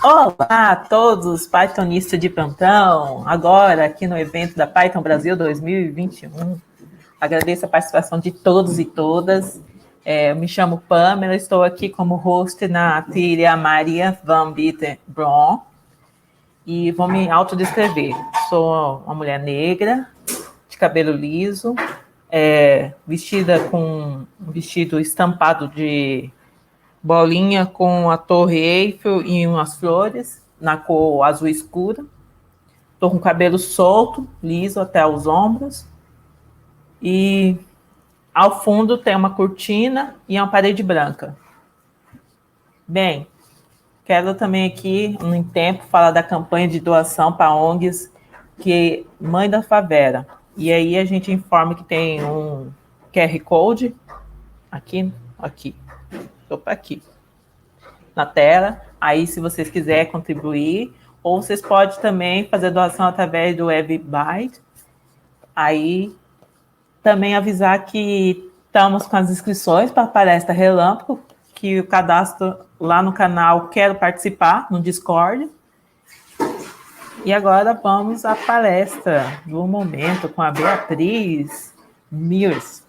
Olá a todos, Pythonistas de plantão, agora aqui no evento da Python Brasil 2021. Agradeço a participação de todos e todas. Eu me chamo Pamela, estou aqui como host na trilha Maria Van Bitten-Bron e vou me autodescrever. Sou uma mulher negra, de cabelo liso, vestida com um vestido estampado de bolinha com a Torre Eiffel e umas flores na cor azul escura. Estou com o cabelo solto, liso até os ombros. E ao fundo tem uma cortina e uma parede branca. Bem, quero também aqui, no tempo, falar da campanha de doação para ONGs que Mãe da Favela. E aí a gente informa que tem um QR Code aqui, opa, aqui na tela. Aí, se vocês quiserem contribuir, ou vocês podem também fazer doação através do WebByte. Aí, também avisar que estamos com as inscrições para a palestra Relâmpago, que o cadastro lá no canal Quero Participar, no Discord. E agora vamos à palestra do momento com a Beatriz Mears.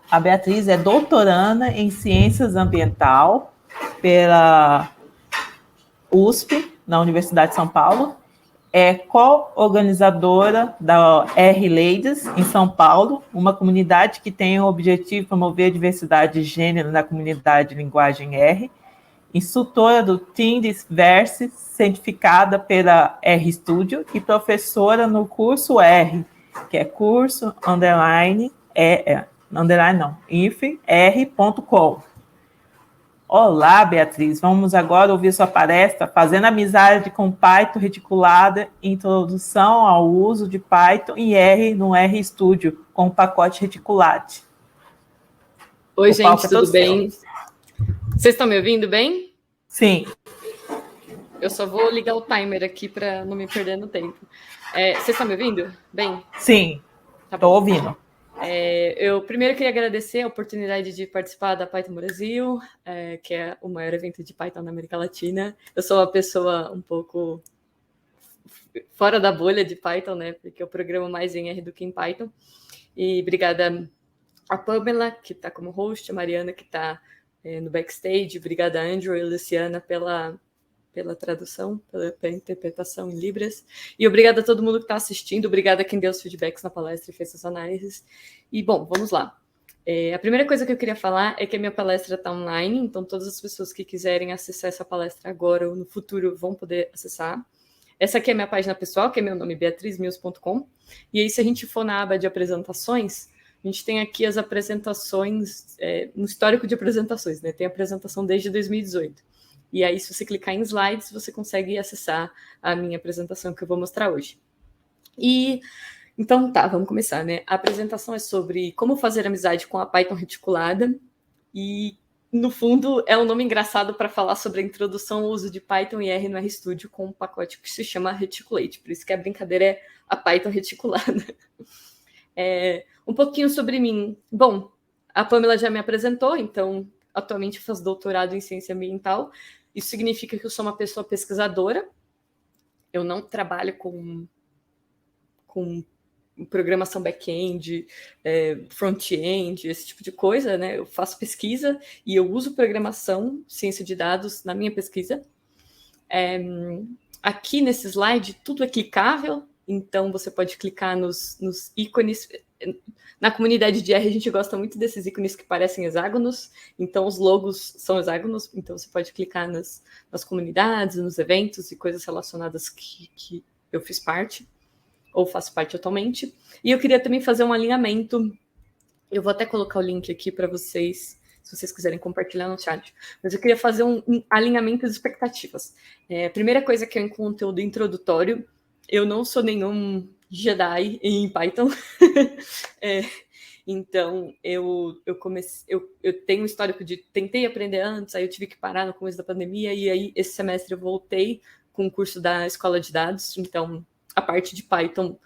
A Beatriz é doutoranda em Ciências Ambiental pela USP, na Universidade de São Paulo, é co-organizadora da R-Ladies, em São Paulo, uma comunidade que tem o objetivo de promover a diversidade de gênero na comunidade de linguagem R, instrutora do Team Disverse, certificada pela RStudio e professora no curso R, que é curso _r.com. Olá, Beatriz. Vamos agora ouvir sua palestra Fazendo Amizade com Python Reticulada, Introdução ao Uso de Python e R no RStudio, com o pacote Reticulate. Oi, gente, tudo bem? Vocês estão me ouvindo bem? Sim. Eu só vou ligar o timer aqui para não me perder no tempo. Vocês estão me ouvindo bem? Sim, estou ouvindo. Eu primeiro queria agradecer a oportunidade de participar da Python Brasil, que é o maior evento de Python na América Latina. Eu sou uma pessoa um pouco fora da bolha de Python, né? Porque eu programo mais em R do que em Python. E obrigada a Pamela, que está como host, a Mariana, que está no backstage. Obrigada a Andrew e a Luciana pela tradução, pela interpretação em Libras. E obrigada a todo mundo que está assistindo. Obrigada a quem deu os feedbacks na palestra e fez as análises. E, bom, vamos lá. A primeira coisa que eu queria falar é que a minha palestra está online, então todas as pessoas que quiserem acessar essa palestra agora ou no futuro vão poder acessar. Essa aqui é a minha página pessoal, que é meu nome, beatrizmills.com. E aí, se a gente for na aba de apresentações, a gente tem aqui as apresentações, no histórico de apresentações, né? Tem apresentação desde 2018. E aí, se você clicar em slides, você consegue acessar a minha apresentação que eu vou mostrar hoje. Então, tá, vamos começar, né? A apresentação é sobre como fazer amizade com a Python reticulada. E, no fundo, é um nome engraçado para falar sobre a introdução ao uso de Python e R no RStudio com um pacote que se chama Reticulate. Por isso que a brincadeira é a Python reticulada. Um pouquinho sobre mim. Bom, a Pamela já me apresentou, então, atualmente eu faço doutorado em ciência ambiental. Isso significa que eu sou uma pessoa pesquisadora. Eu não trabalho com programação back-end, front-end, esse tipo de coisa, né? Eu faço pesquisa e eu uso programação, ciência de dados na minha pesquisa. Aqui nesse slide, tudo é clicável, então você pode clicar nos ícones. Na comunidade de R, a gente gosta muito desses ícones que parecem hexágonos, então os logos são hexágonos, então você pode clicar nas comunidades, nos eventos e coisas relacionadas que eu fiz parte, ou faço parte atualmente. E eu queria também fazer um alinhamento, eu vou até colocar o link aqui para vocês, se vocês quiserem compartilhar no chat, mas eu queria fazer um alinhamento de expectativas. A primeira coisa que é um conteúdo introdutório, eu não sou nenhum Jedi em Python. Então, eu tenho um histórico de tentei aprender antes, aí eu tive que parar no começo da pandemia, e aí esse semestre eu voltei com o curso da Escola de Dados, então a parte de Python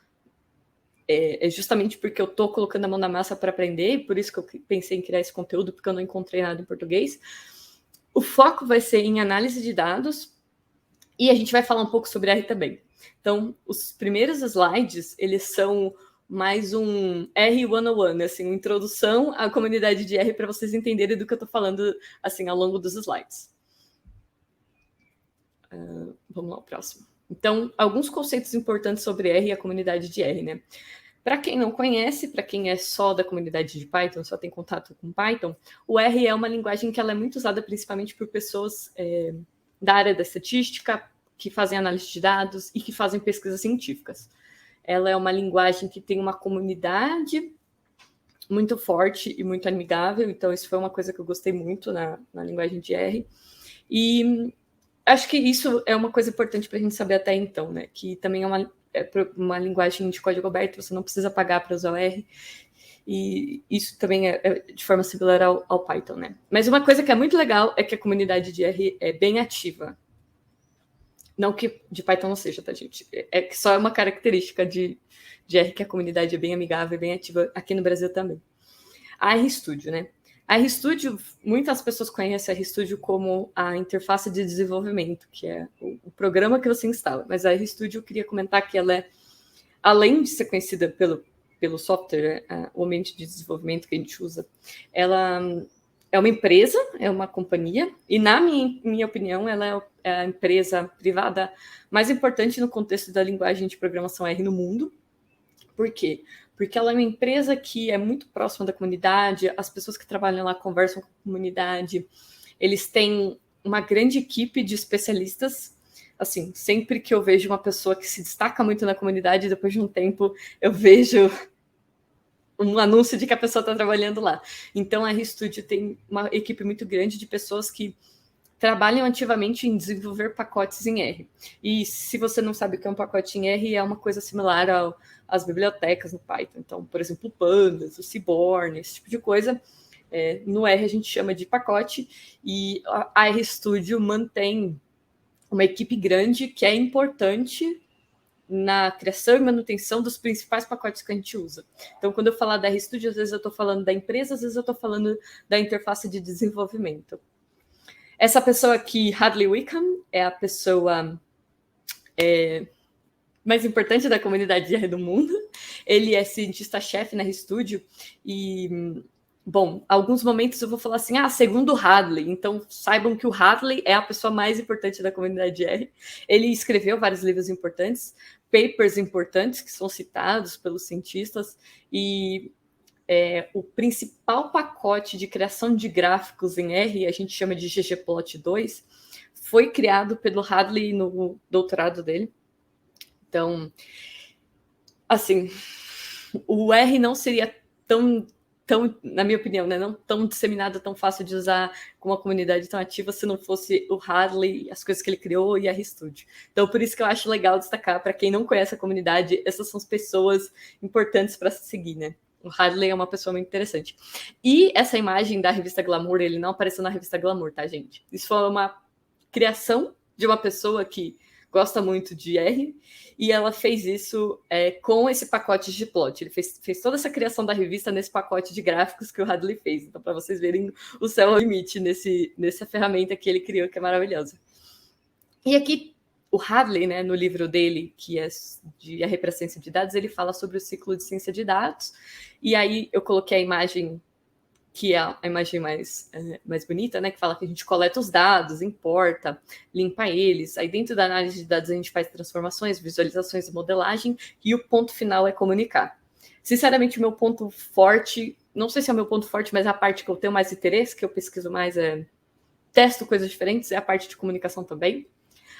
é justamente porque eu estou colocando a mão na massa para aprender, e por isso que eu pensei em criar esse conteúdo, porque eu não encontrei nada em português. O foco vai ser em análise de dados, E a gente vai falar um pouco sobre R também. Então, os primeiros slides, eles são mais um R101, assim, uma introdução à comunidade de R para vocês entenderem do que eu estou falando, assim, ao longo dos slides. Vamos lá, o próximo. Então, alguns conceitos importantes sobre R e a comunidade de R, né? Para quem não conhece, para quem é só da comunidade de Python, só tem contato com Python, o R é uma linguagem que ela é muito usada principalmente por pessoas da área da estatística, que fazem análise de dados e que fazem pesquisas científicas. Ela é uma linguagem que tem uma comunidade muito forte e muito amigável, então isso foi uma coisa que eu gostei muito na linguagem de R. E acho que isso é uma coisa importante para a gente saber até então, né? Que também é uma linguagem de código aberto, você não precisa pagar para usar o R. E isso também é de forma similar ao Python, né? Mas uma coisa que é muito legal é que a comunidade de R é bem ativa. Não que de Python não seja, tá, gente? É que só é uma característica de R que a comunidade é bem amigável e bem ativa aqui no Brasil também. A RStudio, né? A RStudio, muitas pessoas conhecem a RStudio como a interface de desenvolvimento, que é o programa que você instala. Mas a RStudio, eu queria comentar que ela é, além de ser conhecida pelo software, o ambiente de desenvolvimento que a gente usa, ela é uma empresa, é uma companhia, e na minha opinião, ela é a empresa privada mais importante no contexto da linguagem de programação R no mundo. Por quê? Porque ela é uma empresa que é muito próxima da comunidade, as pessoas que trabalham lá conversam com a comunidade, eles têm uma grande equipe de especialistas. Assim, sempre que eu vejo uma pessoa que se destaca muito na comunidade, depois de um tempo eu vejo um anúncio de que a pessoa está trabalhando lá. Então, a RStudio tem uma equipe muito grande de pessoas que trabalham ativamente em desenvolver pacotes em R. E se você não sabe o que é um pacote em R, é uma coisa similar às bibliotecas no Python. Então, por exemplo, o Pandas, o Seaborn, esse tipo de coisa. No R a gente chama de pacote, e a RStudio mantém uma equipe grande que é importante na criação e manutenção dos principais pacotes que a gente usa. Então, quando eu falar da RStudio, às vezes eu estou falando da empresa, às vezes eu estou falando da interface de desenvolvimento. Essa pessoa aqui, Hadley Wickham, é a pessoa mais importante da comunidade de R do mundo. Ele é cientista-chefe na RStudio e, bom, alguns momentos eu vou falar assim, segundo o Hadley. Então, saibam que o Hadley é a pessoa mais importante da comunidade de R. Ele escreveu vários livros importantes, papers importantes que são citados pelos cientistas e o principal pacote de criação de gráficos em R, a gente chama de ggplot 2, foi criado pelo Hadley no doutorado dele. Então, assim, o R não seria tão, na minha opinião, né, não tão disseminado, tão fácil de usar com uma comunidade tão ativa se não fosse o Hadley, as coisas que ele criou e a RStudio. Então, por isso que eu acho legal destacar, para quem não conhece a comunidade, essas são as pessoas importantes para se seguir, né? O Hadley é uma pessoa muito interessante. E essa imagem da revista Glamour, ele não apareceu na revista Glamour, tá, gente? Isso foi uma criação de uma pessoa que gosta muito de R, e ela fez isso com esse pacote de plot. Ele fez toda essa criação da revista nesse pacote de gráficos que o Hadley fez. Então, para vocês verem o céu ao limite nessa ferramenta que ele criou, que é maravilhosa. E aqui, o Hadley, né, no livro dele, que é de R para Ciência de Dados, ele fala sobre o ciclo de ciência de dados. E aí eu coloquei a imagem, que é a imagem mais bonita, né, que fala que a gente coleta os dados, importa, limpa eles. Aí dentro da análise de dados a gente faz transformações, visualizações e modelagem, e o ponto final é comunicar. Sinceramente, o meu ponto forte, não sei se é o meu ponto forte, mas a parte que eu tenho mais interesse, que eu pesquiso mais, testo coisas diferentes, é a parte de comunicação também.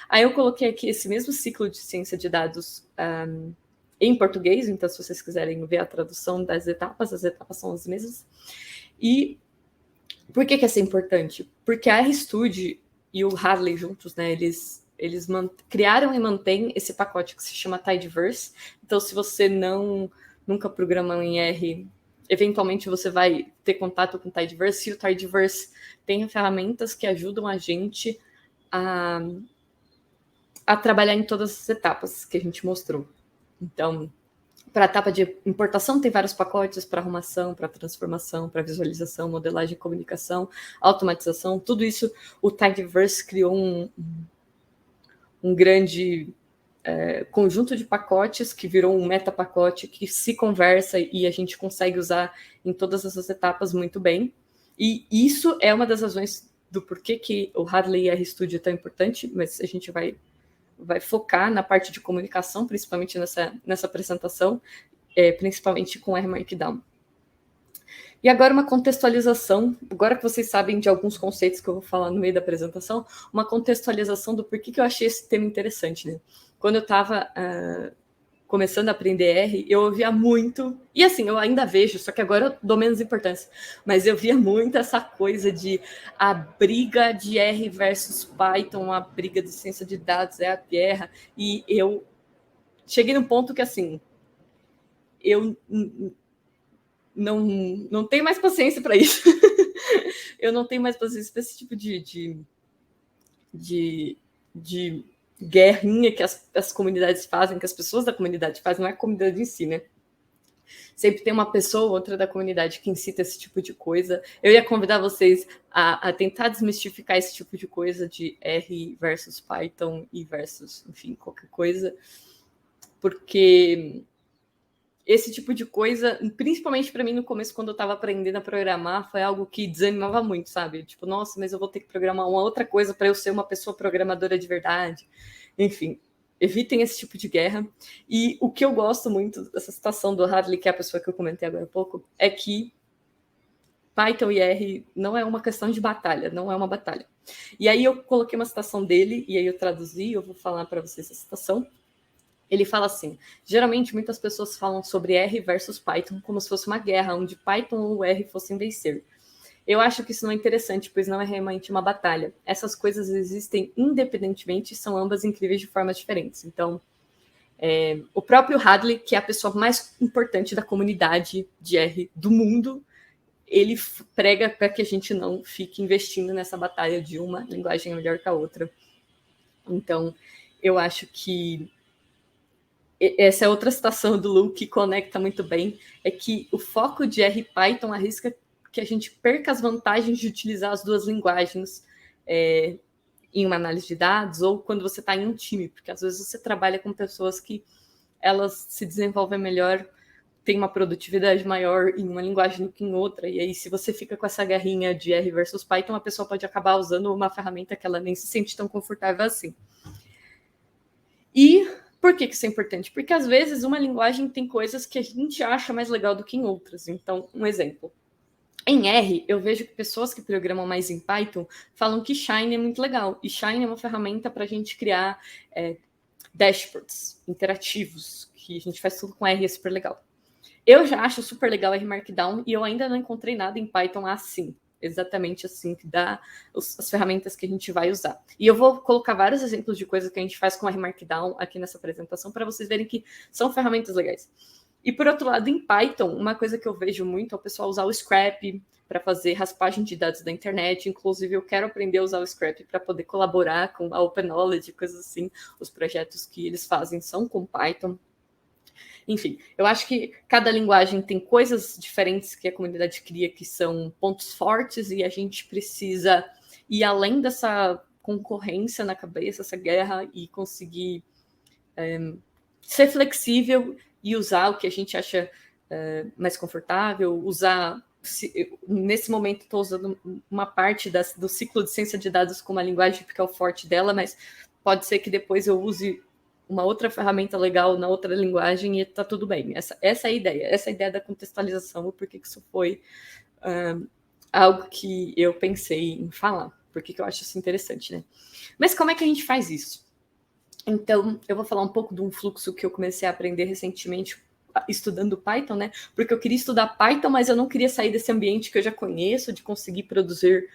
Aí eu coloquei aqui esse mesmo ciclo de ciência de dados em português, então se vocês quiserem ver a tradução das etapas, as etapas são as mesmas. E por que isso é importante? Porque a RStudio e o Hadley juntos, né, eles criaram e mantêm esse pacote que se chama Tidyverse. Então, se você nunca programou em R, eventualmente você vai ter contato com o Tidyverse, e o Tidyverse tem ferramentas que ajudam a gente a trabalhar em todas as etapas que a gente mostrou. Então, para a etapa de importação, tem vários pacotes para arrumação, para transformação, para visualização, modelagem, comunicação, automatização, tudo isso o Tidyverse criou um grande conjunto de pacotes que virou um metapacote que se conversa e a gente consegue usar em todas essas etapas muito bem. E isso é uma das razões do porquê que o Hadley e RStudio é tão importante, mas a gente vai focar na parte de comunicação, principalmente nessa apresentação, principalmente com R Markdown. E agora uma contextualização, agora que vocês sabem de alguns conceitos que eu vou falar no meio da apresentação, uma contextualização do porquê que eu achei esse tema interessante, né? Quando eu estava começando a aprender R, eu ouvia muito, e assim, eu ainda vejo, só que agora eu dou menos importância, mas eu via muito essa coisa de a briga de R versus Python, a briga de ciência de dados é a guerra, e eu cheguei num ponto que, assim, eu não tenho mais paciência para isso. Eu não tenho mais paciência para esse tipo de guerrinha que as comunidades fazem, que as pessoas da comunidade fazem, não é a comunidade em si, né? Sempre tem uma pessoa ou outra da comunidade que incita esse tipo de coisa. Eu ia convidar vocês a tentar desmistificar esse tipo de coisa de R versus Python e versus, enfim, qualquer coisa. Porque esse tipo de coisa, principalmente para mim no começo, quando eu estava aprendendo a programar, foi algo que desanimava muito, sabe? Tipo, nossa, mas eu vou ter que programar uma outra coisa para eu ser uma pessoa programadora de verdade. Enfim, evitem esse tipo de guerra. E o que eu gosto muito dessa citação do Hadley, que é a pessoa que eu comentei agora há pouco, é que Python e R não é uma questão de batalha, não é uma batalha. E aí eu coloquei uma citação dele, e aí eu traduzi, eu vou falar para vocês a citação. Ele fala assim, geralmente muitas pessoas falam sobre R versus Python como se fosse uma guerra, onde Python ou R fossem vencer. Eu acho que isso não é interessante, pois não é realmente uma batalha. Essas coisas existem independentemente e são ambas incríveis de formas diferentes. Então, o próprio Hadley, que é a pessoa mais importante da comunidade de R do mundo, ele prega para que a gente não fique investindo nessa batalha de uma linguagem melhor que a outra. Então, eu acho que essa é outra citação do Lu que conecta muito bem, é que o foco de R Python arrisca que a gente perca as vantagens de utilizar as duas linguagens em uma análise de dados ou quando você está em um time, porque às vezes você trabalha com pessoas que elas se desenvolvem melhor, têm uma produtividade maior em uma linguagem do que em outra, e aí se você fica com essa guerrinha de R versus Python, a pessoa pode acabar usando uma ferramenta que ela nem se sente tão confortável assim. E por que isso é importante? Porque, às vezes, uma linguagem tem coisas que a gente acha mais legal do que em outras. Então, um exemplo. Em R, eu vejo que pessoas que programam mais em Python falam que Shine é muito legal. E Shine é uma ferramenta para a gente criar dashboards interativos, que a gente faz tudo com R, é super legal. Eu já acho super legal R Markdown e eu ainda não encontrei nada em Python assim. Exatamente assim que dá as ferramentas que a gente vai usar. E eu vou colocar vários exemplos de coisas que a gente faz com R Markdown aqui nessa apresentação para vocês verem que são ferramentas legais. E por outro lado, em Python, uma coisa que eu vejo muito é o pessoal usar o Scrap para fazer raspagem de dados da internet. Inclusive, eu quero aprender a usar o Scrap para poder colaborar com a Open Knowledge, coisas assim. Os projetos que eles fazem são com Python. Enfim, eu acho que cada linguagem tem coisas diferentes que a comunidade cria que são pontos fortes e a gente precisa ir além dessa concorrência na cabeça, essa guerra, e conseguir ser flexível e usar o que a gente acha mais confortável, usar... Nesse momento, estou usando uma parte do ciclo de ciência de dados como a linguagem, porque é o forte dela, mas pode ser que depois eu use uma outra ferramenta legal na outra linguagem e tá tudo bem. Essa é a ideia. Essa é a ideia da contextualização, porque isso foi algo que eu pensei em falar, porque eu acho isso interessante, né? Mas como é que a gente faz isso? Então, eu vou falar um pouco de um fluxo que eu comecei a aprender recentemente estudando Python, né? Porque eu queria estudar Python, mas eu não queria sair desse ambiente que eu já conheço, de conseguir produzir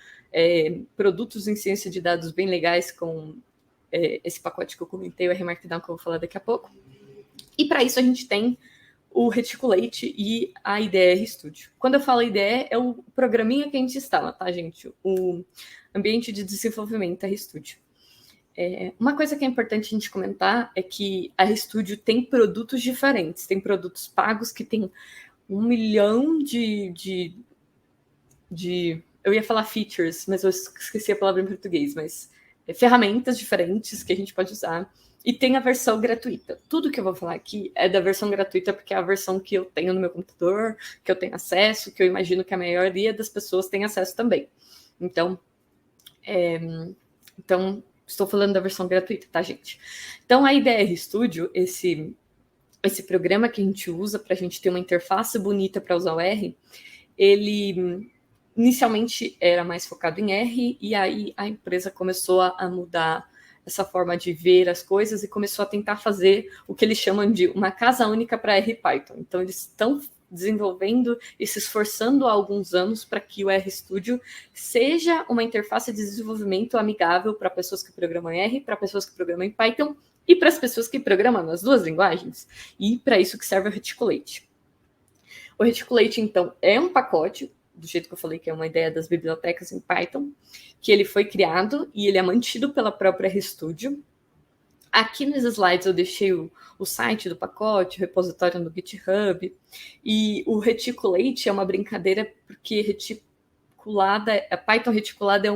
produtos em ciência de dados bem legais com esse pacote que eu comentei, o R Markdown, que eu vou falar daqui a pouco. E para isso a gente tem o Reticulate e a IDE RStudio. Quando eu falo IDE, é o programinha que a gente instala, tá, gente? O ambiente de desenvolvimento RStudio. Uma coisa que é importante a gente comentar é que a RStudio tem produtos diferentes. Tem produtos pagos que tem 1 milhão de... Eu ia falar features, mas eu esqueci a palavra em português, mas ferramentas diferentes que a gente pode usar. E tem a versão gratuita. Tudo que eu vou falar aqui é da versão gratuita, porque é a versão que eu tenho no meu computador, que eu tenho acesso, que eu imagino que a maioria das pessoas tem acesso também. Então, estou falando da versão gratuita, tá, gente? Então, a IDR Studio, esse programa que a gente usa para a gente ter uma interface bonita para usar o R, ele inicialmente era mais focado em R, e aí a empresa começou a mudar essa forma de ver as coisas e começou a tentar fazer o que eles chamam de uma casa única para R Python. Então, eles estão desenvolvendo e se esforçando há alguns anos para que o RStudio seja uma interface de desenvolvimento amigável para pessoas que programam R, para pessoas que programam em Python e para as pessoas que programam nas duas linguagens. E para isso que serve o Reticulate. O Reticulate, então, é um pacote, do jeito que eu falei, que é uma ideia das bibliotecas em Python, que ele foi criado e ele é mantido pela própria RStudio. Aqui nos slides eu deixei o site do pacote, o repositório no GitHub, e o Reticulate é uma brincadeira porque a Python reticulada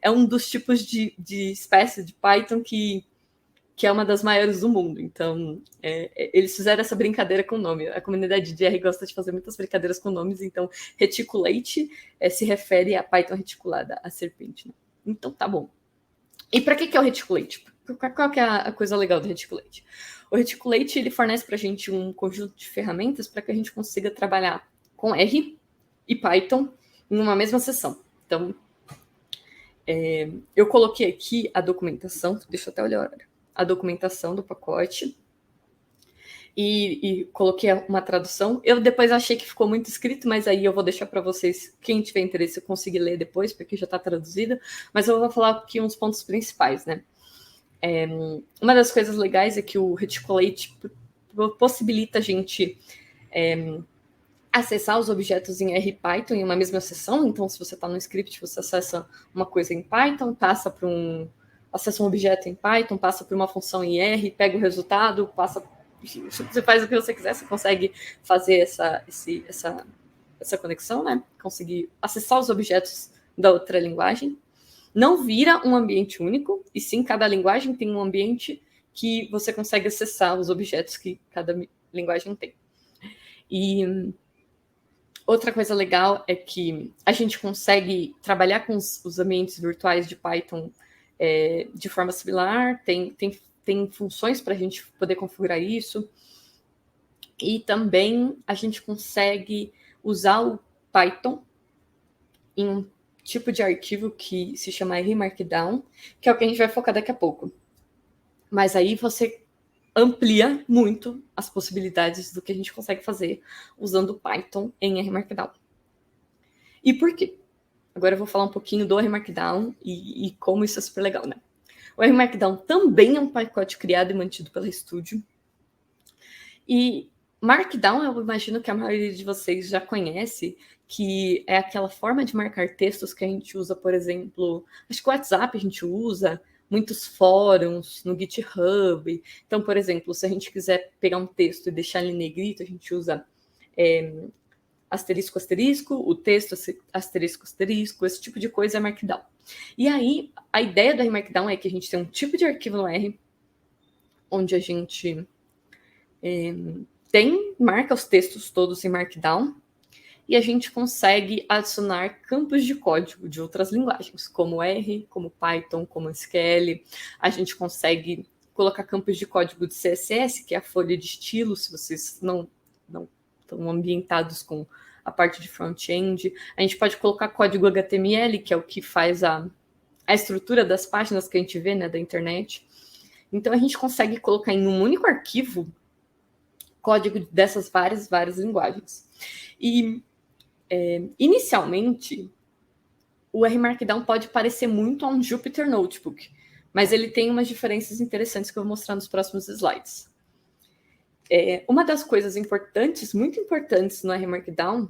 é um dos tipos de espécie de Python que é uma das maiores do mundo. Então, eles fizeram essa brincadeira com o nome. A comunidade de R gosta de fazer muitas brincadeiras com nomes, então Reticulate se refere a Python reticulada, a serpente. Né? Então, tá bom. E para que é o Reticulate? Qual que é a coisa legal do Reticulate? O Reticulate ele fornece para a gente um conjunto de ferramentas para que a gente consiga trabalhar com R e Python em uma mesma sessão. Então, eu coloquei aqui a documentação, deixa eu até olhar a documentação do pacote e coloquei uma tradução. Eu depois achei que ficou muito escrito, mas aí eu vou deixar para vocês, quem tiver interesse, conseguir ler depois, porque já está traduzido. Mas eu vou falar aqui uns pontos principais, né? Uma das coisas legais é que o Reticulate possibilita a gente acessar os objetos em R Python em uma mesma sessão. Então, se você está no script, você acessa uma coisa em Python, acessa um objeto em Python, passa por uma função em R, pega o resultado, você faz o que você quiser, você consegue fazer essa conexão, né? Conseguir acessar os objetos da outra linguagem. Não vira um ambiente único, e sim, cada linguagem tem um ambiente que você consegue acessar os objetos que cada linguagem tem. E outra coisa legal é que a gente consegue trabalhar com os ambientes virtuais de Python de forma similar, tem funções para a gente poder configurar isso, e também a gente consegue usar o Python em um tipo de arquivo que se chama RMarkdown, que é o que a gente vai focar daqui a pouco. Mas aí você amplia muito as possibilidades do que a gente consegue fazer usando o Python em RMarkdown. E por quê? Agora eu vou falar um pouquinho do RMarkdown e como isso é super legal, né? O RMarkdown também é um pacote criado e mantido pela Studio. E Markdown, eu imagino que a maioria de vocês já conhece, que é aquela forma de marcar textos que a gente usa, por exemplo, acho que o WhatsApp a gente usa, muitos fóruns, no GitHub. Então, por exemplo, se a gente quiser pegar um texto e deixar ele em negrito, a gente usa asterisco, asterisco, o texto, asterisco, asterisco, esse tipo de coisa é Markdown. E aí, a ideia do Markdown é que a gente tem um tipo de arquivo no R, onde a gente marca os textos todos em Markdown, e a gente consegue adicionar campos de código de outras linguagens, como R, como Python, como SQL. A gente consegue colocar campos de código de CSS, que é a folha de estilo, se vocês não estão ambientados com a parte de front-end. A gente pode colocar código HTML, que é o que faz a estrutura das páginas que a gente vê, né, da internet. Então, a gente consegue colocar em um único arquivo código dessas várias linguagens. E, inicialmente, o RMarkdown pode parecer muito a um Jupyter Notebook, mas ele tem umas diferenças interessantes que eu vou mostrar nos próximos slides. Uma das coisas muito importantes no RMarkdown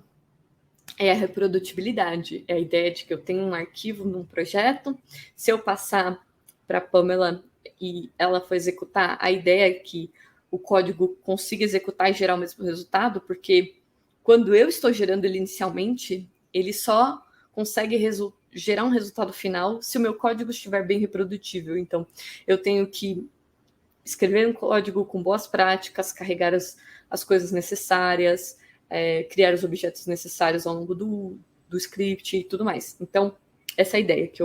é a reprodutibilidade. É a ideia de que eu tenho um arquivo num projeto, se eu passar para a Pamela e ela for executar, a ideia é que o código consiga executar e gerar o mesmo resultado, porque quando eu estou gerando ele inicialmente, ele só consegue gerar um resultado final se o meu código estiver bem reprodutível. Então, eu tenho que escrever um código com boas práticas, carregar as coisas necessárias, criar os objetos necessários ao longo do script e tudo mais. Então, essa é a ideia, que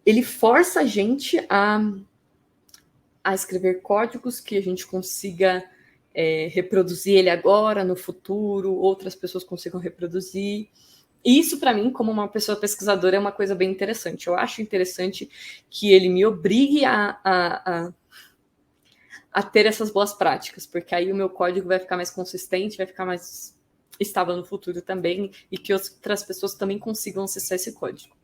ele força a gente a escrever códigos que a gente consiga reproduzir ele agora, no futuro, outras pessoas consigam reproduzir. E isso, para mim, como uma pessoa pesquisadora, é uma coisa bem interessante. Eu acho interessante que ele me obrigue a ter essas boas práticas, porque aí o meu código vai ficar mais consistente, vai ficar mais estável no futuro também, e que outras pessoas também consigam acessar esse código.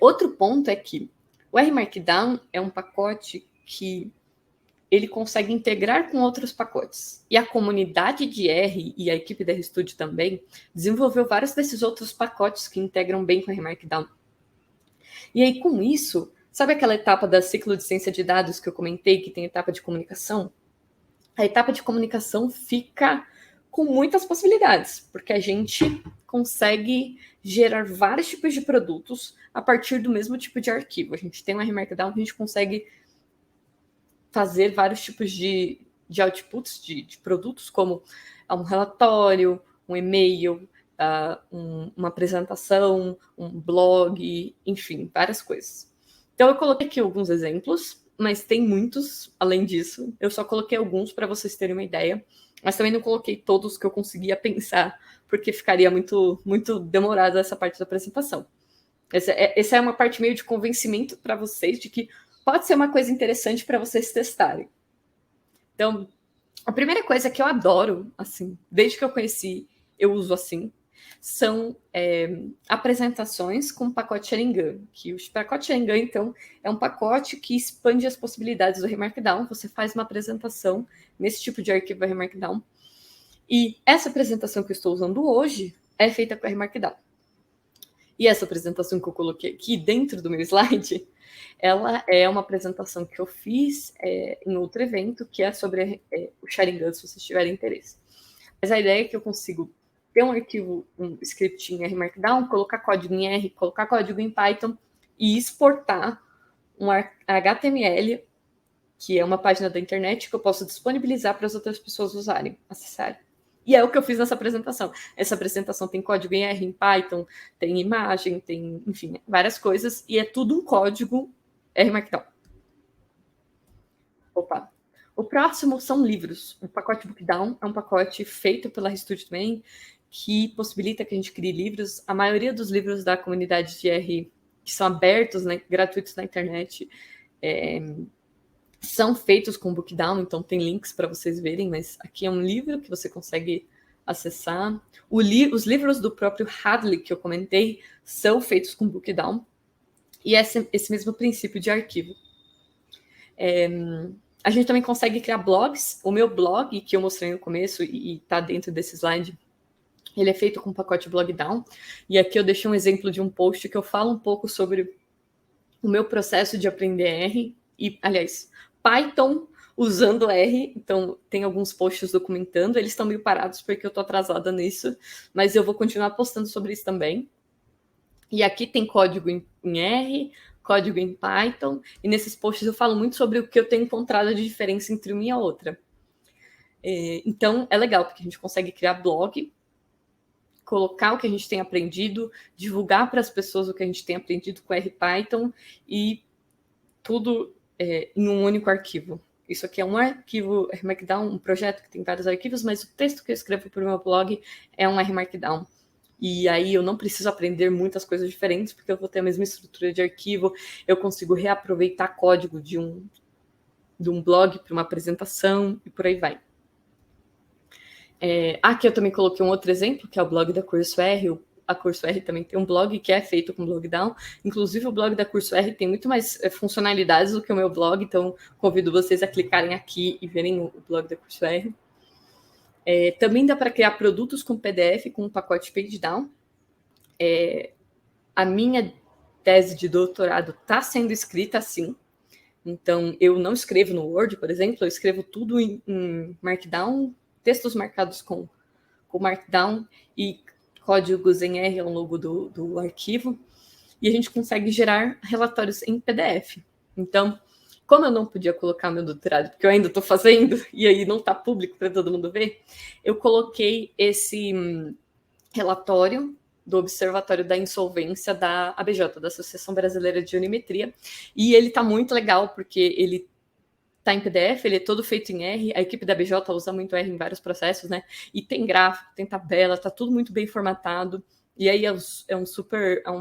Outro ponto é que o R Markdown é um pacote que ele consegue integrar com outros pacotes. E a comunidade de R e a equipe da RStudio também desenvolveu vários desses outros pacotes que integram bem com o R Markdown. E aí, com isso, sabe aquela etapa da ciclo de ciência de dados que eu comentei, que tem etapa de comunicação? A etapa de comunicação fica com muitas possibilidades, porque a gente consegue gerar vários tipos de produtos a partir do mesmo tipo de arquivo. A gente tem um R Markdown que a gente consegue fazer vários tipos de outputs de produtos, como um relatório, um e-mail, uma apresentação, um blog, enfim, várias coisas. Então, eu coloquei aqui alguns exemplos, mas tem muitos além disso. Eu só coloquei alguns para vocês terem uma ideia, mas também não coloquei todos que eu conseguia pensar, porque ficaria muito, muito demorada essa parte da apresentação. Essa é uma parte meio de convencimento para vocês de que pode ser uma coisa interessante para vocês testarem. Então, a primeira coisa que eu adoro, assim, desde que eu conheci, eu uso assim, são apresentações com o pacote Sharingan. Que o pacote Sharingan, então, é um pacote que expande as possibilidades do Remarkdown. Você faz uma apresentação nesse tipo de arquivo Remarkdown. E essa apresentação que eu estou usando hoje é feita com a Remarkdown. E essa apresentação que eu coloquei aqui dentro do meu slide, ela é uma apresentação que eu fiz em outro evento, que é sobre o Sharingan, se vocês tiverem interesse. Mas a ideia é que eu consigo ter um arquivo, um script em R Markdown, colocar código em R, colocar código em Python e exportar um HTML, que é uma página da internet que eu posso disponibilizar para as outras pessoas usarem, acessarem. E é o que eu fiz nessa apresentação. Essa apresentação tem código em R, em Python, tem imagem, tem, enfim, várias coisas, e é tudo um código R Markdown. Opa! O próximo são livros. O pacote Bookdown é um pacote feito pela RStudio também, que possibilita que a gente crie livros. A maioria dos livros da comunidade de R, que são abertos, né, gratuitos na internet, são feitos com Bookdown, então tem links para vocês verem, mas aqui é um livro que você consegue acessar. Os livros do próprio Hadley, que eu comentei, são feitos com Bookdown, e esse mesmo princípio de arquivo. A gente também consegue criar blogs. O meu blog, que eu mostrei no começo e está dentro desse slide, ele é feito com o pacote Blogdown, e aqui eu deixei um exemplo de um post que eu falo um pouco sobre o meu processo de aprender R, e, aliás, Python usando R, então tem alguns posts documentando, eles estão meio parados porque eu estou atrasada nisso, mas eu vou continuar postando sobre isso também. E aqui tem código em R, código em Python, e nesses posts eu falo muito sobre o que eu tenho encontrado de diferença entre uma e a outra. Então, é legal, porque a gente consegue criar blog, colocar o que a gente tem aprendido, divulgar para as pessoas o que a gente tem aprendido com RPython, e tudo em um único arquivo. Isso aqui é um arquivo Markdown, um projeto que tem vários arquivos, mas o texto que eu escrevo para o meu blog é um Markdown. E aí eu não preciso aprender muitas coisas diferentes, porque eu vou ter a mesma estrutura de arquivo, eu consigo reaproveitar código de um blog para uma apresentação, e por aí vai. Aqui eu também coloquei um outro exemplo, que é o blog da Curso R. A Curso R também tem um blog que é feito com Blogdown. Inclusive, o blog da Curso R tem muito mais funcionalidades do que o meu blog, então convido vocês a clicarem aqui e verem o blog da Curso R. Também dá para criar produtos com PDF com o pacote PageDown. A minha tese de doutorado está sendo escrita assim. Então, eu não escrevo no Word, por exemplo, eu escrevo tudo em Markdown, textos marcados com Markdown, e códigos em R ao longo do arquivo, e a gente consegue gerar relatórios em PDF. Então, como eu não podia colocar meu doutorado, porque eu ainda estou fazendo, e aí não está público para todo mundo ver, eu coloquei esse relatório do Observatório da Insolvência da ABJ, da Associação Brasileira de Geometria, e ele está muito legal, porque ele está em PDF, ele é todo feito em R, a equipe da ABJ usa muito R em vários processos, né? E tem gráfico, tem tabela, está tudo muito bem formatado, e aí é uma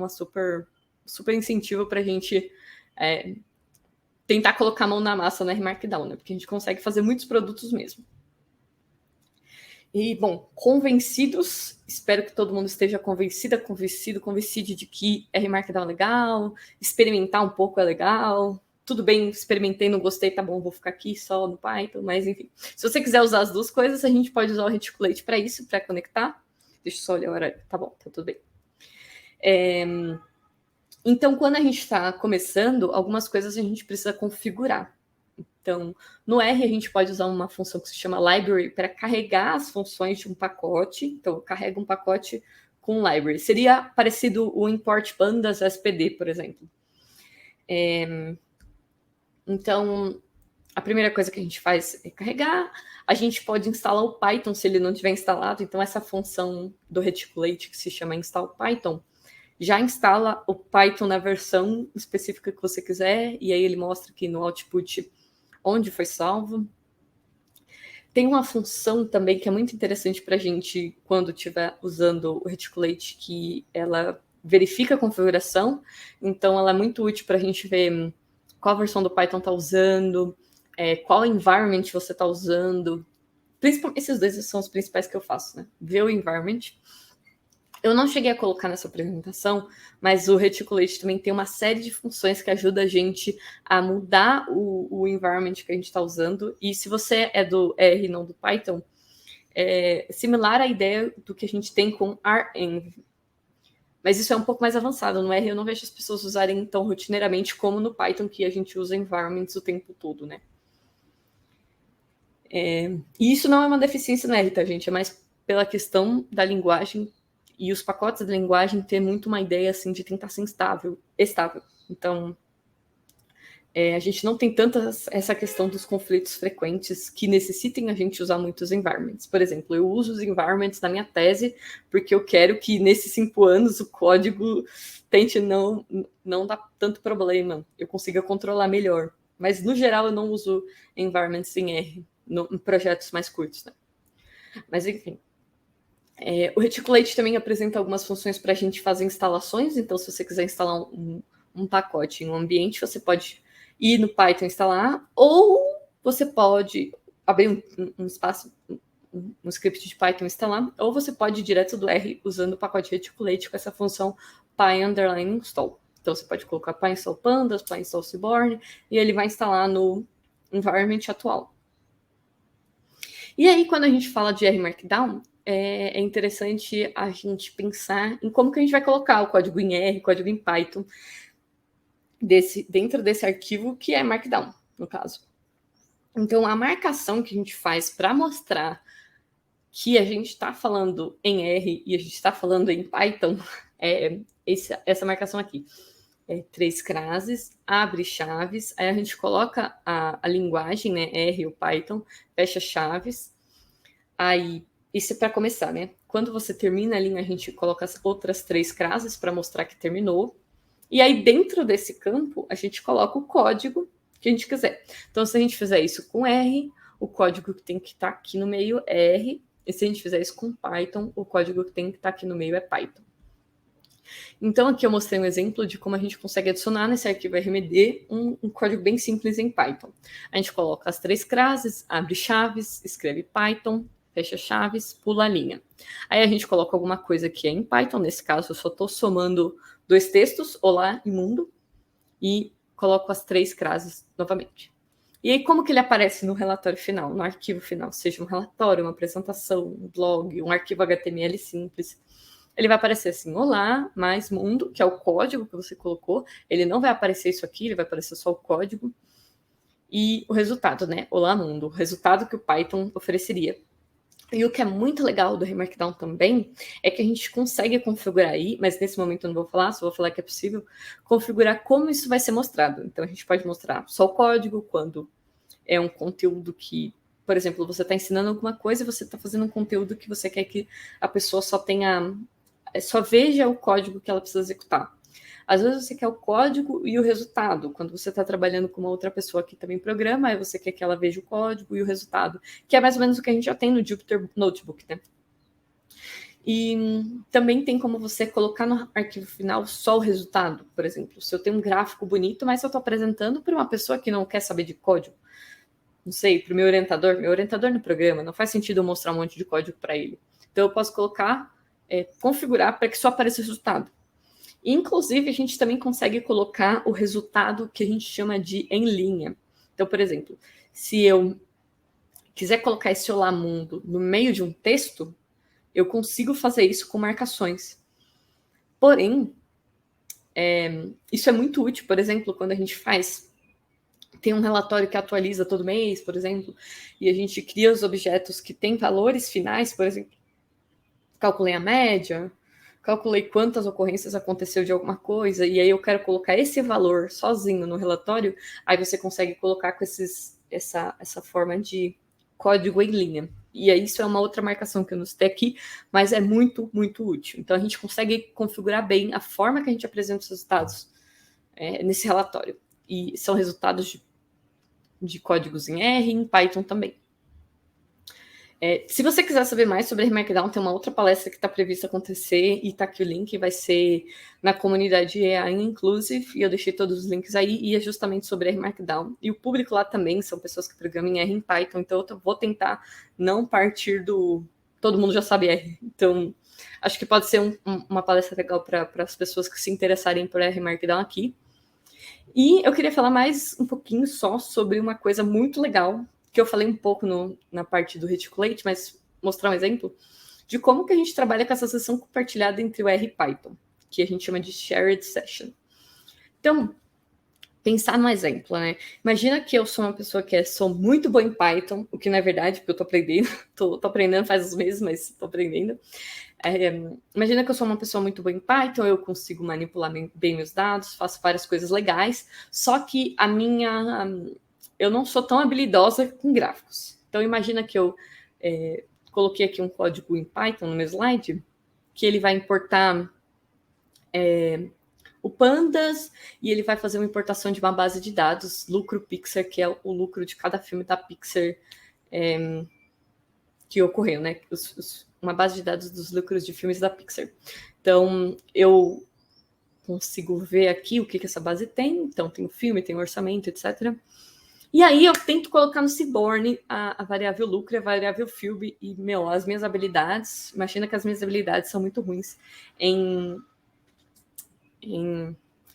super incentivo para a gente tentar colocar a mão na massa na R-Markdown, né? Porque a gente consegue fazer muitos produtos mesmo. E, bom, convencidos, espero que todo mundo esteja convencido de que R-Markdown é legal, experimentar um pouco é legal. Tudo bem, experimentei, não gostei, tá bom, vou ficar aqui só no Python, mas enfim. Se você quiser usar as duas coisas, a gente pode usar o Reticulate para isso, para conectar. Deixa eu só olhar o horário. Tá bom, tá tudo bem. Então, quando a gente está começando, algumas coisas a gente precisa configurar. Então, no R, a gente pode usar uma função que se chama library para carregar as funções de um pacote. Então, eu carrego um pacote com library. Seria parecido o import pandas SPD, por exemplo. Então, a primeira coisa que a gente faz é carregar. A gente pode instalar o Python se ele não tiver instalado. Então, essa função do Reticulate, que se chama install Python, já instala o Python na versão específica que você quiser. E aí ele mostra aqui no output onde foi salvo. Tem uma função também que é muito interessante para a gente quando estiver usando o Reticulate, que ela verifica a configuração. Então, ela é muito útil para a gente ver qual versão do Python está usando, qual environment você está usando. Esses dois são os principais que eu faço, né? Ver o environment. Eu não cheguei a colocar nessa apresentação, mas o Reticulate também tem uma série de funções que ajuda a gente a mudar o environment que a gente está usando. E se você é do R e não do Python, é similar à ideia do que a gente tem com renv. Mas isso é um pouco mais avançado. No R eu não vejo as pessoas usarem tão rotineiramente como no Python, que a gente usa environments o tempo todo, né? E isso não é uma deficiência no R, tá, gente? É mais pela questão da linguagem e os pacotes da linguagem ter muito uma ideia assim de tentar ser estável. Então, a gente não tem tanta essa questão dos conflitos frequentes que necessitem a gente usar muitos environments. Por exemplo, eu uso os environments na minha tese porque eu quero que nesses 5 anos o código tente não dar tanto problema, eu consiga controlar melhor. Mas, no geral, eu não uso environments em R, em projetos mais curtos, né? Mas, enfim. O Reticulate também apresenta algumas funções para a gente fazer instalações. Então, se você quiser instalar um pacote em um ambiente, você pode ir no Python instalar, ou você pode abrir um espaço, um script de Python instalar, ou você pode ir direto do R usando o pacote Reticulate com essa função py_install. Então, você pode colocar py_install pandas, py_install seaborn, e ele vai instalar no environment atual. E aí, quando a gente fala de R-Markdown, é interessante a gente pensar em como que a gente vai colocar o código em R, código em Python, dentro desse arquivo que é Markdown, no caso. Então, a marcação que a gente faz para mostrar que a gente está falando em R e a gente está falando em Python é essa marcação aqui. 3 crases, abre chaves, aí a gente coloca a linguagem, né, R ou Python, fecha chaves, aí, isso é para começar, né? Quando você termina a linha, a gente coloca as outras 3 crases para mostrar que terminou, e aí dentro desse campo, a gente coloca o código que a gente quiser. Então, se a gente fizer isso com R, o código que tem que estar aqui no meio é R, e se a gente fizer isso com Python, o código que tem que estar aqui no meio é Python. Então, aqui eu mostrei um exemplo de como a gente consegue adicionar nesse arquivo RMD um código bem simples em Python. A gente coloca as 3 classes, abre chaves, escreve Python, fecha chaves, pula a linha. Aí a gente coloca alguma coisa que é em Python, nesse caso eu só estou somando 2 textos, olá e mundo, e coloco as 3 classes novamente. E aí, como que ele aparece no relatório final, no arquivo final? Seja um relatório, uma apresentação, um blog, um arquivo HTML simples. Ele vai aparecer assim, olá, mais mundo, que é o código que você colocou. Ele não vai aparecer isso aqui, ele vai aparecer só o código. E o resultado, né? Olá, mundo. O resultado que o Python ofereceria. E o que é muito legal do Remarkdown também é que a gente consegue configurar aí, mas nesse momento eu não vou falar, só vou falar que é possível, configurar como isso vai ser mostrado. Então a gente pode mostrar só o código quando é um conteúdo que, por exemplo, você está ensinando alguma coisa e você está fazendo um conteúdo que você quer que a pessoa só veja o código que ela precisa executar. Às vezes você quer o código e o resultado. Quando você está trabalhando com uma outra pessoa que também programa, aí você quer que ela veja o código e o resultado, que é mais ou menos o que a gente já tem no Jupyter Notebook, né? E também tem como você colocar no arquivo final só o resultado, por exemplo. Se eu tenho um gráfico bonito, mas eu estou apresentando para uma pessoa que não quer saber de código, não sei, para o meu orientador no programa, não faz sentido eu mostrar um monte de código para ele. Então eu posso colocar, configurar para que só apareça o resultado. Inclusive, a gente também consegue colocar o resultado que a gente chama de em linha. Então, por exemplo, se eu quiser colocar esse Olá Mundo no meio de um texto, eu consigo fazer isso com marcações. Porém, isso é muito útil, por exemplo, quando a gente tem um relatório que atualiza todo mês, por exemplo, e a gente cria os objetos que têm valores finais, por exemplo, calculei a média, calculei quantas ocorrências aconteceu de alguma coisa, e aí eu quero colocar esse valor sozinho no relatório, aí você consegue colocar com essa forma de código em linha. E aí isso é uma outra marcação que eu não citei aqui, mas é muito, muito útil. Então a gente consegue configurar bem a forma que a gente apresenta os resultados nesse relatório. E são resultados de códigos em R e em Python também. Se você quiser saber mais sobre Markdown, tem uma outra palestra que está prevista acontecer, e está aqui o link, vai ser na comunidade AI Inclusive, e eu deixei todos os links aí, e é justamente sobre Markdown. E o público lá também são pessoas que programam em R e em Python, então eu vou tentar não partir do... Todo mundo já sabe R, então acho que pode ser uma palestra legal para as pessoas que se interessarem por R Markdown aqui. E eu queria falar mais um pouquinho só sobre uma coisa muito legal, que eu falei um pouco na parte do Reticulate, mas mostrar um exemplo de como que a gente trabalha com essa sessão compartilhada entre o R e Python, que a gente chama de Shared Session. Então, pensar no exemplo, né? Imagina que eu sou uma pessoa que sou muito boa em Python, o que não é verdade, porque eu tô aprendendo, tô aprendendo faz uns meses, mas tô aprendendo. Imagina que eu sou uma pessoa muito boa em Python, eu consigo manipular bem meus dados, faço várias coisas legais, só que eu não sou tão habilidosa com gráficos. Então, imagina que eu coloquei aqui um código em Python no meu slide, que ele vai importar o Pandas, e ele vai fazer uma importação de uma base de dados, lucro Pixar, que é o lucro de cada filme da Pixar que ocorreu, né? Uma base de dados dos lucros de filmes da Pixar. Então, eu consigo ver aqui o que essa base tem. Então, tem o filme, tem o orçamento, etc. E aí, eu tento colocar no Seaborn a variável lucro e a variável filme. E, as minhas habilidades... Imagina que as minhas habilidades são muito ruins em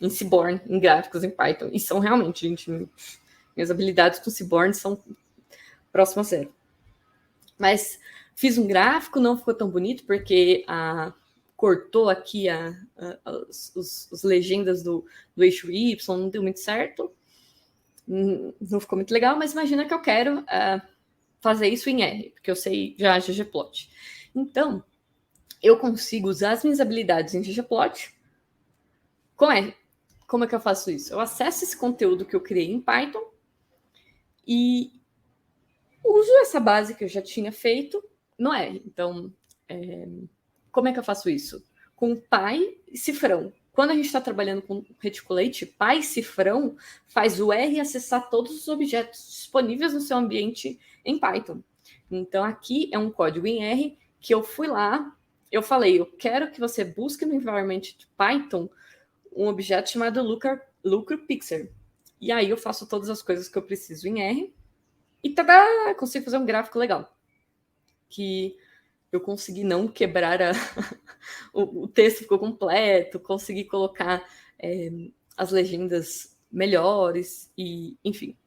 Seaborn, em gráficos, em Python. E são realmente, gente... Minhas habilidades com Seaborn são próximas a zero. Mas fiz um gráfico, não ficou tão bonito, porque cortou aqui os legendas do eixo Y, não deu muito certo. Não ficou muito legal, mas imagina que eu quero fazer isso em R, porque eu sei já ggplot. Então, eu consigo usar as minhas habilidades em ggplot com R. Como é que eu faço isso? Eu acesso esse conteúdo que eu criei em Python e uso essa base que eu já tinha feito no R. Então, como é que eu faço isso? Com Py e cifrão. Quando a gente está trabalhando com Reticulate, Py e cifrão faz o R acessar todos os objetos disponíveis no seu ambiente em Python. Então, aqui é um código em R que eu fui lá, eu falei, eu quero que você busque no environment de Python um objeto chamado lucro Pixar. E aí eu faço todas as coisas que eu preciso em R e tadá, consigo fazer um gráfico legal. Que eu consegui não quebrar o texto, ficou completo, consegui colocar as legendas melhores e, enfim,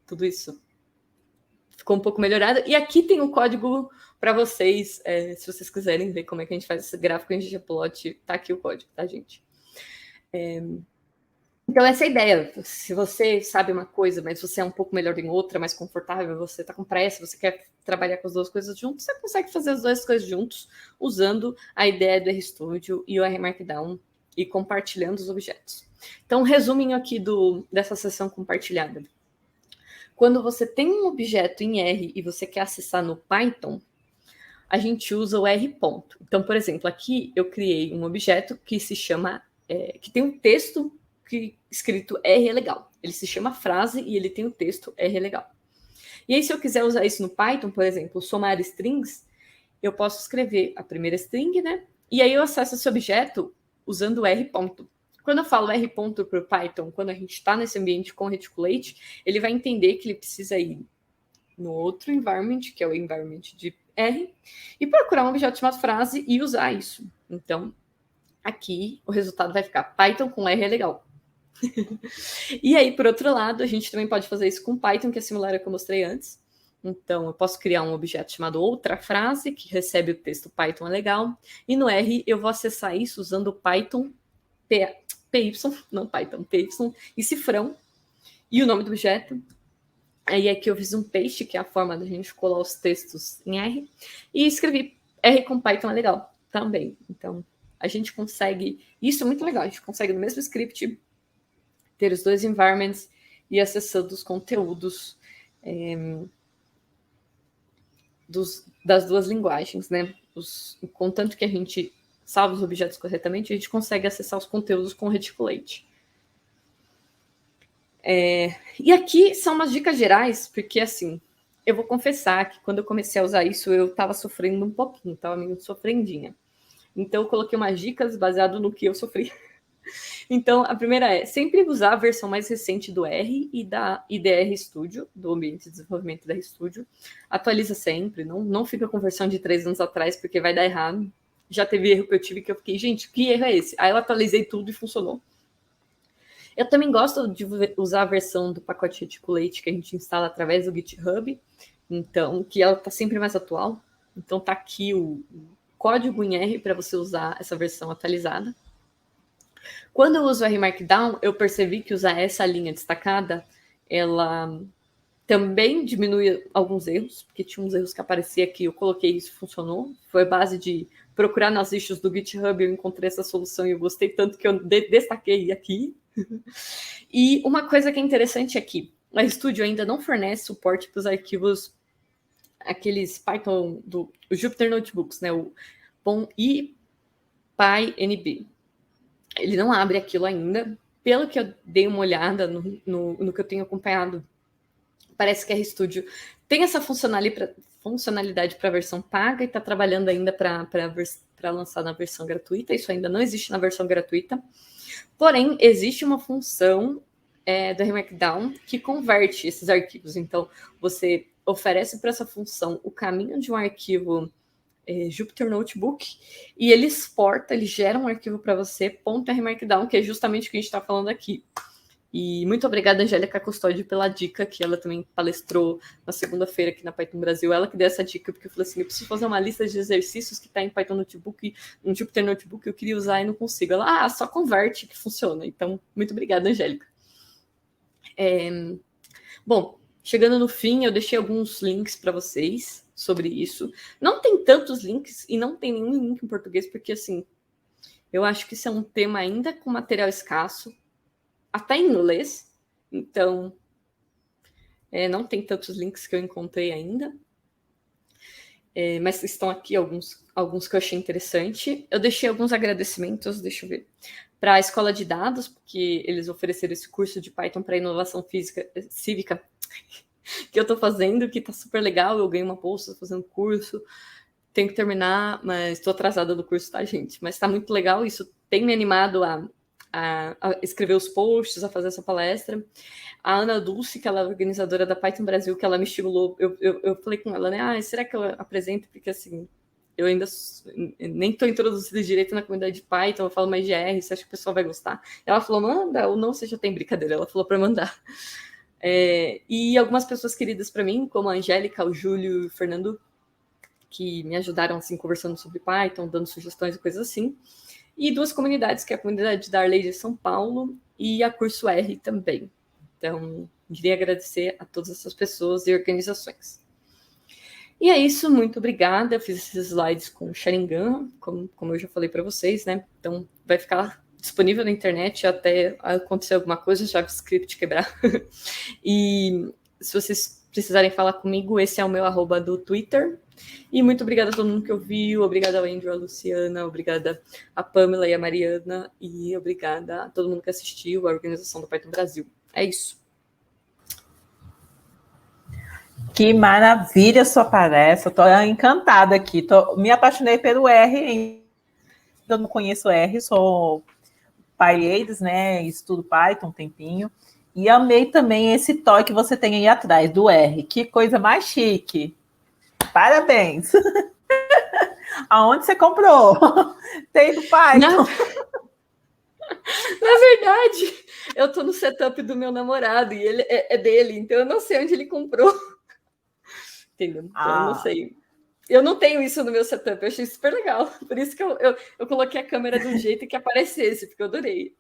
tudo isso ficou um pouco melhorado. E aqui tem o código para vocês, se vocês quiserem ver como é que a gente faz esse gráfico em ggplot, tá aqui o código, tá, gente? Então, essa é a ideia. Se você sabe uma coisa, mas você é um pouco melhor em outra, mais confortável, você está com pressa, você quer trabalhar com as duas coisas juntos, você consegue fazer as duas coisas juntos usando a ideia do RStudio e o RMarkdown e compartilhando os objetos. Então, resuminho aqui dessa sessão compartilhada. Quando você tem um objeto em R e você quer acessar no Python, a gente usa o R ponto. Então, por exemplo, aqui eu criei um objeto que se chama, que tem um texto escrito R é legal. Ele se chama frase e ele tem o texto R é legal. E aí, se eu quiser usar isso no Python, por exemplo, somar strings, eu posso escrever a primeira string, né? E aí eu acesso esse objeto usando o R ponto. Quando eu falo R ponto para o Python, quando a gente está nesse ambiente com Reticulate, ele vai entender que ele precisa ir no outro environment, que é o environment de R, e procurar um objeto chamado frase e usar isso. Então, aqui o resultado vai ficar Python com R é legal. E aí, por outro lado, a gente também pode fazer isso com Python, que é similar ao que eu mostrei antes. Então, eu posso criar um objeto chamado outra frase, que recebe o texto Python é legal. E no R, eu vou acessar isso usando Python PY, não Python, PY, e cifrão, e o nome do objeto. Aí aqui eu fiz um paste, que é a forma da gente colar os textos em R, e escrevi R com Python é legal também. Então, a gente consegue... Isso é muito legal, a gente consegue no mesmo script ter os dois environments e acessando os conteúdos das duas linguagens, né? Contanto que a gente salve os objetos corretamente, a gente consegue acessar os conteúdos com Reticulate. E aqui são umas dicas gerais, porque assim, eu vou confessar que quando eu comecei a usar isso, eu estava sofrendo um pouquinho, estava meio sofrendinha. Então eu coloquei umas dicas baseado no que eu sofri. Então, a primeira é sempre usar a versão mais recente do R e da IDR Studio, do ambiente de desenvolvimento da RStudio. Atualiza sempre, não fica com versão de 3 anos atrás, porque vai dar errado. Já teve erro que eu tive que eu fiquei, gente, que erro é esse? Aí eu atualizei tudo e funcionou. Eu também gosto de usar a versão do pacote Reticulate que a gente instala através do GitHub, então, que ela está sempre mais atual. Então, tá aqui o código em R para você usar essa versão atualizada. Quando eu uso o RMarkdown, eu percebi que usar essa linha destacada, ela também diminui alguns erros, porque tinha uns erros que aparecia aqui, eu coloquei isso, funcionou. Foi a base de procurar nas issues do GitHub, eu encontrei essa solução e eu gostei tanto que eu destaquei aqui. E uma coisa que é interessante aqui, o RStudio ainda não fornece suporte para os arquivos, aqueles Python do Jupyter Notebooks, né? O POM e PyNB. Ele não abre aquilo ainda. Pelo que eu dei uma olhada no que eu tenho acompanhado, parece que a RStudio tem essa funcionalidade para a versão paga e está trabalhando ainda para lançar na versão gratuita. Isso ainda não existe na versão gratuita. Porém, existe uma função do RMarkdown que converte esses arquivos. Então, você oferece para essa função o caminho de um arquivo Jupyter Notebook, e ele exporta, ele gera um arquivo para você, .rmarkdown, que é justamente o que a gente está falando aqui. E muito obrigada, Angélica Custódio, pela dica, que ela também palestrou na segunda-feira aqui na Python Brasil. Ela que deu essa dica, porque eu falei assim, eu preciso fazer uma lista de exercícios que está em Python Notebook, um Jupyter Notebook, eu queria usar e não consigo. Ela, só converte que funciona. Então, muito obrigada, Angélica. Bom, chegando no fim, eu deixei alguns links para vocês sobre isso. Não tem tantos links e não tem nenhum link em português, porque, assim, eu acho que isso é um tema ainda com material escasso, até em inglês. Então, não tem tantos links que eu encontrei ainda. Mas estão aqui alguns que eu achei interessante. Eu deixei alguns agradecimentos, deixa eu ver, para a Escola de Dados, porque eles ofereceram esse curso de Python para inovação cívica que eu estou fazendo, que está super legal. Eu ganhei uma bolsa fazendo curso, tenho que terminar, mas estou atrasada do curso, tá, gente? Mas está muito legal, isso tem me animado a escrever os posts, a fazer essa palestra. A Ana Dulce, que ela é organizadora da Python Brasil, que ela me estimulou, eu falei com ela, né, será que eu apresento? Porque, assim, eu ainda nem estou introduzida direito na comunidade de Python, eu falo mais de R, você acha que o pessoal vai gostar? Ela falou, manda, ou não, você já tem brincadeira, ela falou para mandar. E algumas pessoas queridas para mim, como a Angélica, o Júlio e o Fernando, que me ajudaram, assim, conversando sobre Python, dando sugestões e coisas assim. e 2 comunidades, que é a comunidade da Arley de São Paulo e a Curso R também. Então, queria agradecer a todas essas pessoas e organizações. E é isso, muito obrigada. Eu fiz esses slides com Sharingan, como eu já falei para vocês, né? Então, vai ficar disponível na internet até acontecer alguma coisa, o JavaScript quebrar. E se vocês precisarem falar comigo, esse é o meu @ do Twitter. E muito obrigada a todo mundo que ouviu, obrigada ao Andrew, a Luciana, obrigada a Pamela e a Mariana, e obrigada a todo mundo que assistiu, a organização do Python Brasil. É isso. Que maravilha sua palestra, estou encantada aqui, me apaixonei pelo R, ainda não conheço R, sou PyAids, né, estudo Python um tempinho, e amei também esse toy que você tem aí atrás, do R, que coisa mais chique, parabéns! Aonde você comprou? Tem do Python? Na verdade, eu estou no setup do meu namorado, e ele é dele, então eu não sei onde ele comprou. Entendeu? Então, eu não sei. Eu não tenho isso no meu setup, eu achei super legal. Por isso que eu coloquei a câmera de um jeito que aparecesse, porque eu adorei.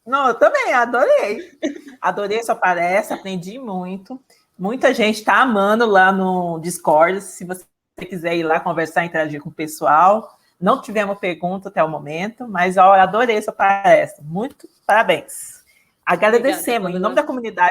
Não, eu também adorei. Adorei sua palestra, aprendi muito. Muita gente está amando lá no Discord. Se você quiser ir lá conversar, interagir com o pessoal. Não tivemos pergunta até o momento, mas eu adorei sua palestra. Muito parabéns. Agradecemos, em nome da comunidade